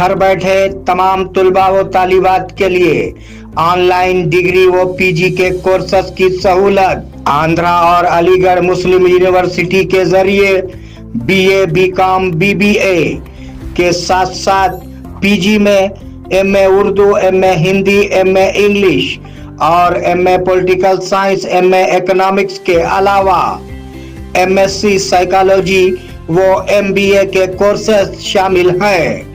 घर बैठे तमाम तुलबा व तालिबात के लिए ऑनलाइन डिग्री व पीजी के कोर्सेस की सहूलत। आंध्रा और अलीगढ़ मुस्लिम यूनिवर्सिटी के जरिए बीए, बीकॉम, बीबीए के साथ साथ पीजी में MA Urdu, MA Hindi, MA English और MA political science, MA economics के अलावा एमएससी साइकोलॉजी वो एमबीए के कोर्सेज शामिल हैं।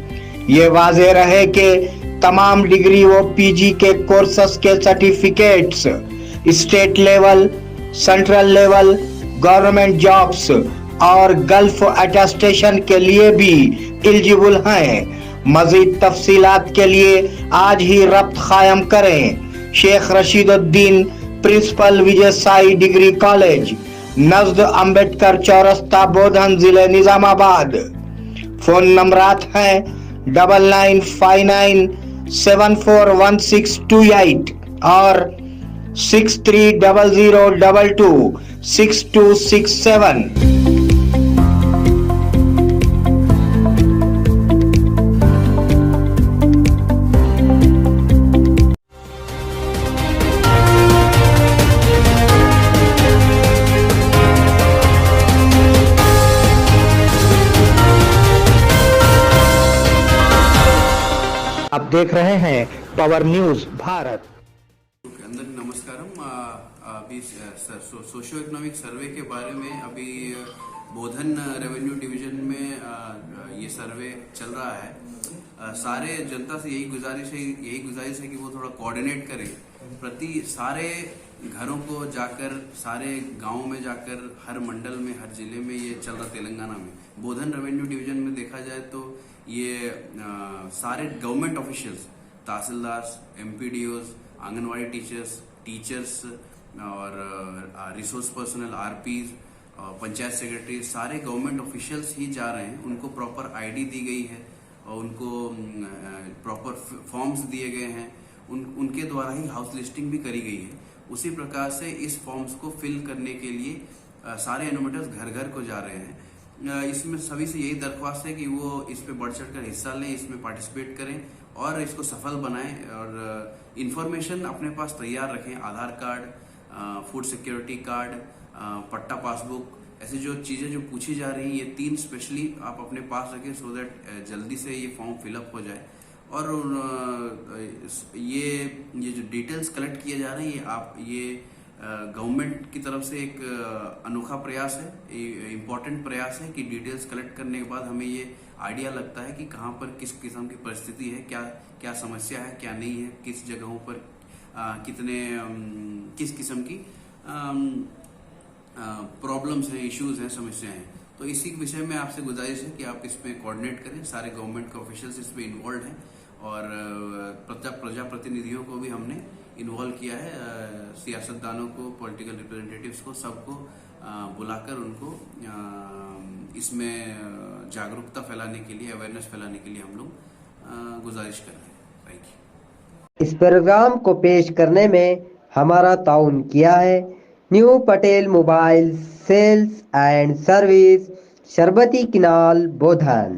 ये वाज़ेह रहे कि तमाम डिग्री व पीजी के कोर्सेज के certificates state level, central level, government jobs और गल्फ अटेस्टेशन के लिए भी एलिजिबल हैं। मजीद तफसीलात के लिए आज ही रब्त कायम करें। Sheikh Rashiduddin, principal, Vijay Sai degree college, नज़द Ambedkar चौरस्ता, बोधन, जिले निजामाबाद। फोन नंबरात हैं 9959741628 और 6300226267। आप देख रहे हैं पवर न्यूज भारत। అందరికీ నమస్కారం। अभी सोशियो इकोनॉमिक सर्वे के बारे में अभी बोधन रेवेन्यू डिवीजन में ये सर्वे चल रहा है। सारे जनता से यही गुजारिश है कि वो थोड़ा कोऑर्डिनेट करें। प्रति सारे घरों को जाकर, सारे गांवों में जाकर, हर मंडल में, हर जिले में ये चल रहा। तेलंगाना में बोधन रेवेन्यू डिवीजन में देखा जाए तो ये सारे गवर्नमेंट ऑफिशियल्स, तहसीलदार्स, एमपीडीओज, आंगनवाड़ी टीचर्स और रिसोर्स पर्सनल, आरपीज, पंचायत सेक्रेटरी, सारे गवर्नमेंट ऑफिशियल्स ही जा रहे हैं। उनको प्रॉपर आईडी दी गई है और उनको प्रॉपर फॉर्म्स दिए गए हैं। उनके द्वारा ही हाउस लिस्टिंग भी करी गई है। उसी प्रकार से इस फॉर्म्स को फिल करने के लिए सारे एनोमेटर्स घर घर को जा रहे हैं। इसमें सभी से यही दरख्वास्त है कि वो इस पे बढ़ चढ़कर हिस्सा लें, इसमें पार्टिसिपेट करें और इसको सफल बनाएं और इंफॉर्मेशन अपने पास तैयार रखें। आधार कार्ड, फूड सिक्योरिटी कार्ड, पट्टा पासबुक, ऐसी जो चीज़ें जो पूछी जा रही हैं, ये 3 स्पेशली आप अपने पास रखें सो दैट जल्दी से ये फॉर्म फिलअप हो जाए। और ये जो डिटेल्स कलेक्ट किए जा रहे हैं, ये गवर्नमेंट की तरफ से एक अनोखा प्रयास है, इम्पोर्टेंट प्रयास है कि डिटेल्स कलेक्ट करने के बाद हमें ये आइडिया लगता है कि कहाँ पर किस किस्म की परिस्थिति है, क्या समस्या है, क्या नहीं है, किस जगहों पर किस किस्म की प्रॉब्लम्स हैं, इश्यूज हैं, समस्याएं हैं। तो इसी विषय में आपसे गुजारिश है कि आप इसमें कोऑर्डिनेट करें। सारे गवर्नमेंट के ऑफिशियल्स इसमें इन्वॉल्व हैं और प्रजाप्रतिनिधियों को भी हमने इन्वॉल्व किया है। सियासतदानों को, पॉलिटिकल रिप्रेजेंटेटिव्स को, सबको बुलाकर उनको इसमें जागरूकता फैलाने के लिए, अवेयरनेस फैलाने के लिए हम लोग गुजारिश कर रहे हैं। Thank you. इस प्रोग्राम को पेश करने में हमारा ताउन किया है new Patel mobile sales and service, Sharbati canal, Bodhan.